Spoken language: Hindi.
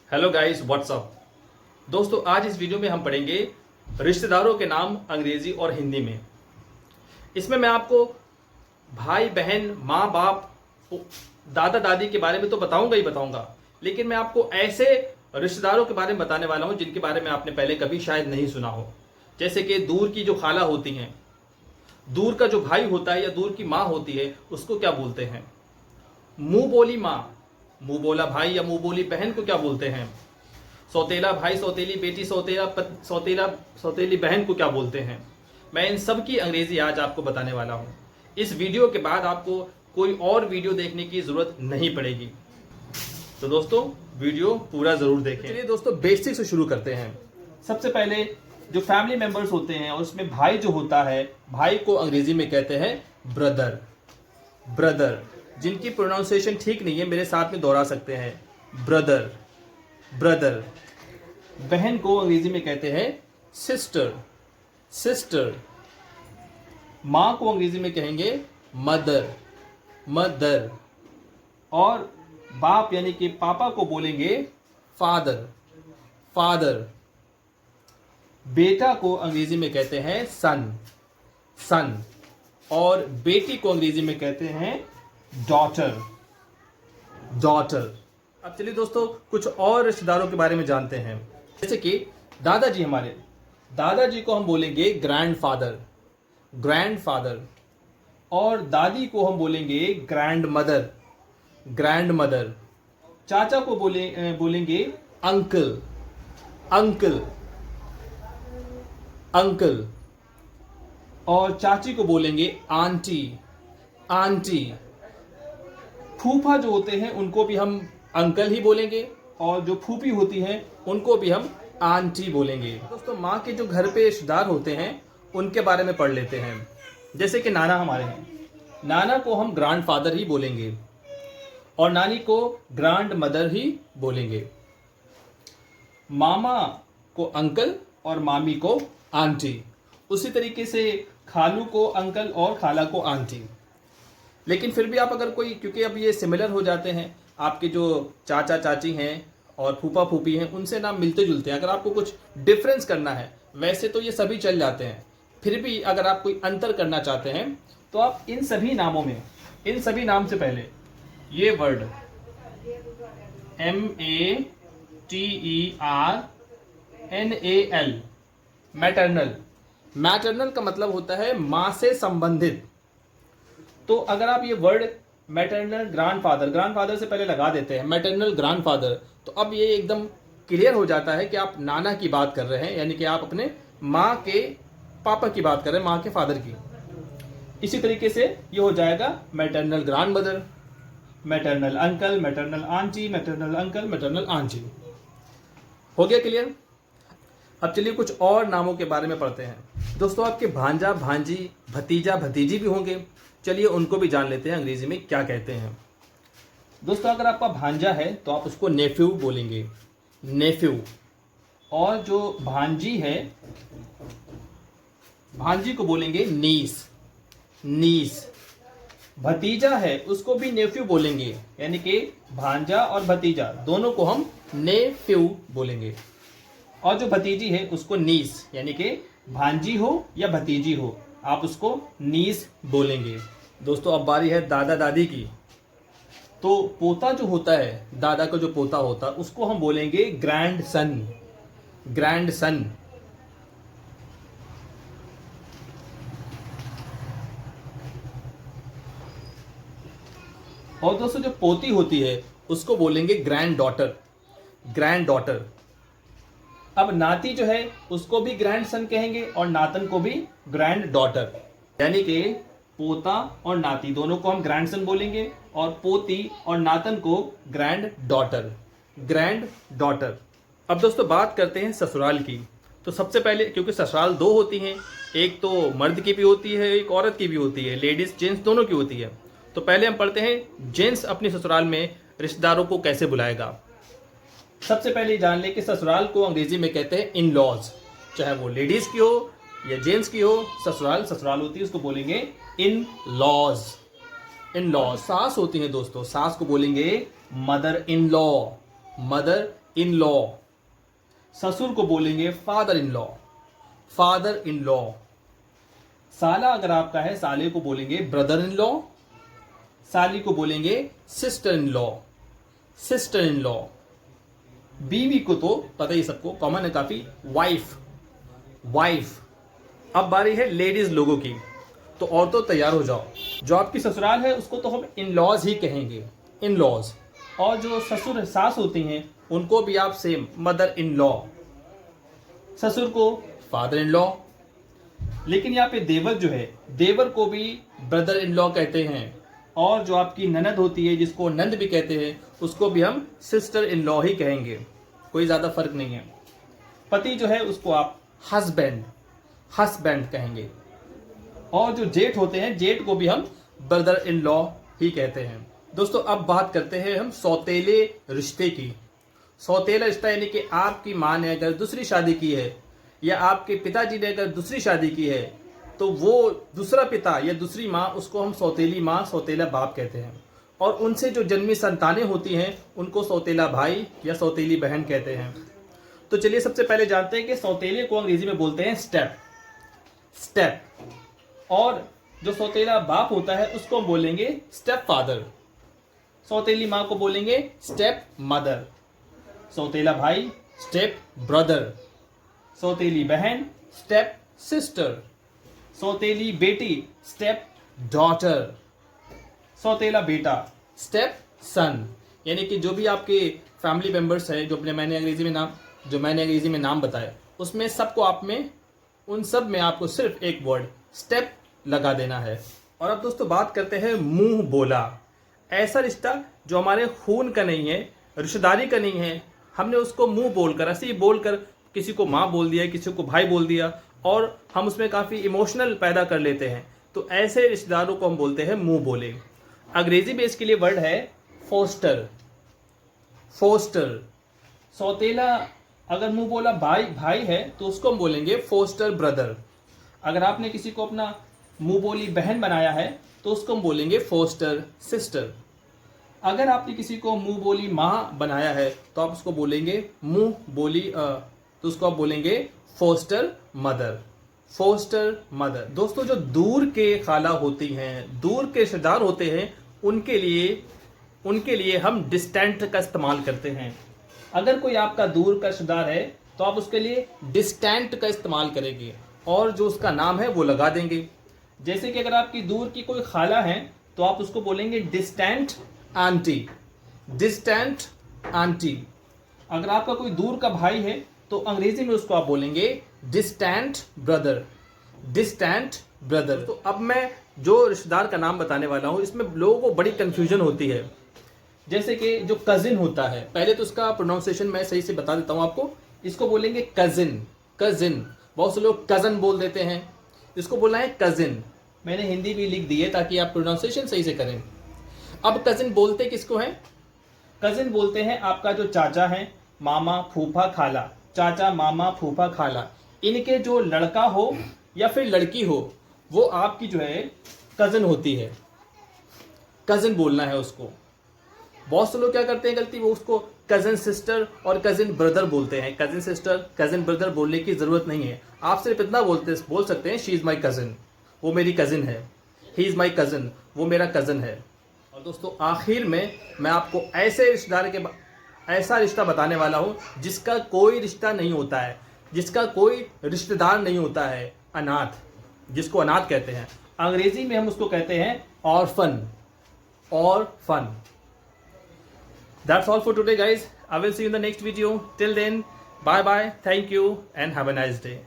Hello guys, WhatsApp. दोस्तों, आज इस वीडियो में हम पढ़ेंगे रिश्तेदारों के नाम अंग्रेजी और हिंदी में। इसमें मैं आपको भाई बहन, माँ बाप, दादा दादी के बारे में तो बताऊंगा ही बताऊंगा, लेकिन मैं आपको ऐसे रिश्तेदारों के बारे में बताने वाला हूं जिनके बारे में आपने पहले कभी शायद नहीं सुना हो। जैसे कि दूर की जो खाला होती हैं, दूर का जो भाई होता है या दूर की माँ होती है, उसको क्या बोलते हैं। मुंह बोली माँ, मुंह बोला भाई या मुंह बोली बहन को क्या बोलते हैं। सौतेला भाई, सौतेली बेटी, सौतेली बहन को क्या बोलते हैं। मैं इन सब की अंग्रेजी आज आपको बताने वाला हूं। इस वीडियो के बाद आपको कोई और वीडियो देखने की जरूरत नहीं पड़ेगी। तो दोस्तों, वीडियो पूरा जरूर देखें। चलिए दोस्तों, बेसिक से शुरू करते हैं। सबसे पहले जो फैमिली मेंबर्स होते हैं और उसमें भाई जो होता है, भाई को अंग्रेजी में कहते हैं ब्रदर। ब्रदर, जिनकी प्रोनाउंसिएशन ठीक नहीं है मेरे साथ में दोहरा सकते हैं, ब्रदर ब्रदर। बहन को अंग्रेजी में कहते हैं सिस्टर सिस्टर। माँ को अंग्रेजी में कहेंगे मदर मदर। और बाप यानी कि पापा को बोलेंगे फादर फादर। बेटा को अंग्रेजी में कहते हैं सन सन। और बेटी को अंग्रेजी में कहते हैं डॉटर डॉटर। अब चलिए दोस्तों, कुछ और रिश्तेदारों के बारे में जानते हैं। जैसे कि दादाजी, हमारे दादाजी को हम बोलेंगे ग्रैंडफादर ग्रैंडफादर। और दादी को हम बोलेंगे ग्रैंड मदर ग्रैंड मदर। चाचा को बोलेंगे अंकल अंकल अंकल। और चाची को बोलेंगे आंटी आंटी। फूफा जो होते हैं उनको भी हम अंकल ही बोलेंगे, और जो फूफी होती हैं उनको भी हम आंटी बोलेंगे। दोस्तों, माँ के जो घर पे रिश्तेदार होते हैं उनके बारे में पढ़ लेते हैं। जैसे कि नाना हमारे हैं, नाना को हम ग्रैंडफादर ही बोलेंगे और नानी को ग्रैंड मदर ही बोलेंगे। मामा को अंकल और मामी को आंटी। उसी तरीके से खालू को अंकल और खाला को आंटी। लेकिन फिर भी आप अगर कोई, क्योंकि अब ये सिमिलर हो जाते हैं, आपके जो चाचा चाची हैं और फूफा फूफी हैं उनसे नाम मिलते जुलते हैं। अगर आपको कुछ डिफरेंस करना है, वैसे तो ये सभी चल जाते हैं, फिर भी अगर आप कोई अंतर करना चाहते हैं तो आप इन सभी नामों में, इन सभी नाम से पहले ये वर्ड MATERNAL, मैटरनल। मैटरनल का मतलब होता है माँ से संबंधित। तो अगर आप ये वर्ड मैटरनल ग्रैंडफादर, ग्रैंडफादर से पहले लगा देते हैं मैटरनल ग्रैंडफादर, तो अब ये एकदम क्लियर हो जाता है कि आप नाना की बात कर रहे हैं, यानी कि आप अपने माँ के पापा की बात कर रहे हैं, माँ के फादर की। इसी तरीके से ये हो जाएगा maternal grand mother, maternal uncle, maternal aunty, maternal uncle, maternal aunty. हो गया क्लियर। अब चलिए कुछ और नामों के बारे में पढ़ते हैं। दोस्तों, आपके भांजा भांजी, भतीजा भतीजी भी होंगे। चलिए उनको भी जान लेते हैं अंग्रेजी में क्या कहते हैं। दोस्तों, अगर आपका भांजा है तो आप उसको नेफ्यू बोलेंगे, नेफ्यू। और जो भांजी है, भांजी को बोलेंगे नीस नीस। भतीजा है उसको भी नेफ्यू बोलेंगे, यानी कि भांजा और भतीजा दोनों को हम नेफ्यू बोलेंगे। और जो भतीजी है उसको नीस, यानी कि भांजी हो या भतीजी हो, आप उसको नीस बोलेंगे। दोस्तों, अब बारी है दादा दादी की। तो पोता जो होता है, दादा का जो पोता होता है, उसको हम बोलेंगे ग्रैंड सन ग्रैंड सन। और दोस्तों, जो पोती होती है उसको बोलेंगे ग्रैंड डॉटर ग्रैंड डॉटर। अब नाती जो है उसको भी ग्रैंड सन कहेंगे और नातन को भी ग्रैंड डॉटर। यानी कि पोता और नाती दोनों को हम ग्रैंड सन बोलेंगे और पोती और नातन को ग्रैंड डॉटर ग्रैंड डॉटर। अब दोस्तों, बात करते हैं ससुराल की। तो सबसे पहले, क्योंकि ससुराल दो होती हैं, एक तो मर्द की भी होती है, एक औरत की भी होती है, लेडीज जेंट्स दोनों की होती है। तो पहले हम पढ़ते हैं जेंट्स अपने ससुराल में रिश्तेदारों को कैसे बुलाएगा। सबसे पहले जान ले कि ससुराल को अंग्रेजी में कहते हैं इन लॉज। चाहे वो लेडीज की हो या जेंट्स की हो, ससुराल ससुराल होती है, उसको बोलेंगे इन लॉज इन लॉ। सास होती है दोस्तों, सास को बोलेंगे mother in law mother in law. ससुर को बोलेंगे father in law, father in law. साला अगर आपका है, साले को बोलेंगे ब्रदर इन लॉ, साली को बोलेंगे sister in law, sister in law. बीवी को तो पता ही सबको, कॉमन है काफी, वाइफ, वाइफ। अब बारी है लेडीज लोगों की, तो औरतों तैयार हो जाओ। जो आपकी ससुराल है उसको तो हम इन लॉज ही कहेंगे, इन लॉज। और जो ससुर सास होती हैं उनको भी आप सेम मदर इन लॉ, ससुर को फादर इन लॉ। लेकिन यहाँ पे देवर जो है, देवर को भी ब्रदर इन लॉ कहते हैं। और जो आपकी ननद होती है, जिसको नंद भी कहते हैं, उसको भी हम सिस्टर इन लॉ ही कहेंगे, कोई ज्यादा फर्क नहीं है। पति जो है उसको आप हस्बैंड, हस्बैंड कहेंगे। और जो जेठ होते हैं, जेठ को भी हम ब्रदर इन लॉ ही कहते हैं। दोस्तों अब बात करते हैं हम सौतेले रिश्ते की। सौतेला रिश्ता यानी कि आपकी माँ ने अगर दूसरी शादी की है या आपके पिताजी ने अगर दूसरी शादी की है, तो वो दूसरा पिता या दूसरी माँ, उसको हम सौतेली माँ, सौतेला बाप कहते हैं। और उनसे जो जन्मी संतानें होती हैं उनको सौतेला भाई या सौतेली बहन कहते हैं। तो चलिए सबसे पहले जानते हैं कि सौतेले को अंग्रेजी में बोलते हैं स्टेप, स्टेप। और जो सौतेला बाप होता है उसको हम बोलेंगे स्टेप फादर। सौतेली माँ को बोलेंगे स्टेप मदर, सौतेला भाई स्टेप ब्रदर, सौतेली बहन स्टेप सिस्टर, सौतेली बेटी स्टेप डॉटर, सौतेला बेटा स्टेप सन। यानी कि जो भी आपके फैमिली मेंबर्स है, जो मैंने अंग्रेजी में नाम बताया, उसमें सबको आप में, उन सब में आपको सिर्फ एक वर्ड स्टेप लगा देना है। और अब दोस्तों बात करते हैं मुंह बोला। ऐसा रिश्ता जो हमारे खून का नहीं है, रिश्तेदारी का नहीं है, हमने उसको मुंह बोलकर, ऐसे ही बोलकर किसी को माँ बोल दिया, किसी को भाई बोल दिया, और हम उसमें काफ़ी इमोशनल पैदा कर लेते हैं, तो ऐसे रिश्तेदारों को हम बोलते हैं मुंह बोले। अंग्रेजी में इसके लिए वर्ड है फोस्टर, फोस्टर। सौतेला अगर मुंह बोला भाई है तो उसको हम बोलेंगे फोस्टर ब्रदर। अगर आपने किसी को अपना मुंह बोली बहन बनाया है तो उसको हम बोलेंगे फोस्टर सिस्टर। अगर आपने किसी को मुंह बोली माँ बनाया है तो आप उसको बोलेंगे मुंह बोली तो उसको आप बोलेंगे फोस्टर मदर, फोस्टर मदर। दोस्तों जो दूर के खाला होती हैं, दूर के रिश्तेदार होते हैं, उनके लिए हम डिस्टेंट का इस्तेमाल करते हैं। अगर कोई आपका दूर का रिश्तेदार है तो आप उसके लिए डिस्टेंट का इस्तेमाल करेंगे और जो उसका नाम है वो लगा देंगे। जैसे कि अगर आपकी दूर की कोई खाला है तो आप उसको बोलेंगे डिस्टेंट आंटी, डिस्टेंट आंटी। अगर आपका कोई दूर का भाई है तो अंग्रेजी में उसको आप बोलेंगे डिस्टेंट ब्रदर, डिस्टेंट ब्रदर। तो अब मैं जो रिश्तेदार का नाम बताने वाला हूँ, इसमें लोगों को बड़ी कंफ्यूजन होती है। जैसे कि जो कजिन होता है, पहले तो उसका प्रोनाउंसिएशन मैं सही से बता देता हूँ आपको। इसको बोलेंगे कजिन, कजिन। बहुत से लोग कजन बोल देते हैं, इसको बोलना है कजिन। मैंने हिंदी भी लिख दी है ताकि आप प्रोनाउंसिएशन सही से करें। अब कजिन बोलते किसको हैं? कजिन बोलते हैं आपका जो चाचा है, मामा फूफा खाला, चाचा मामा फूफा खाला, इनके जो लड़का हो या फिर लड़की हो वो आपकी जो है कजिन होती है। कजिन बोलना है उसको। बहुत से लोग क्या करते हैं गलती, वो उसको कजिन सिस्टर और कजिन ब्रदर बोलते हैं। कजिन सिस्टर कजिन ब्रदर बोलने की जरूरत नहीं है, आप सिर्फ इतना बोल सकते हैं शी इज माई कजिन, वो मेरी कजिन है। ही इज माई कजिन, वो मेरा कजिन है। और दोस्तों आखिर में मैं आपको ऐसा रिश्ता बताने वाला हूं जिसका कोई रिश्ता नहीं होता है, जिसका कोई रिश्तेदार नहीं होता है, अनाथ, जिसको अनाथ कहते हैं। अंग्रेजी में हम उसको कहते हैं orphan, orphan. That's all for today guys. I will see you in the next video. Till then, bye bye, thank you and have a nice day.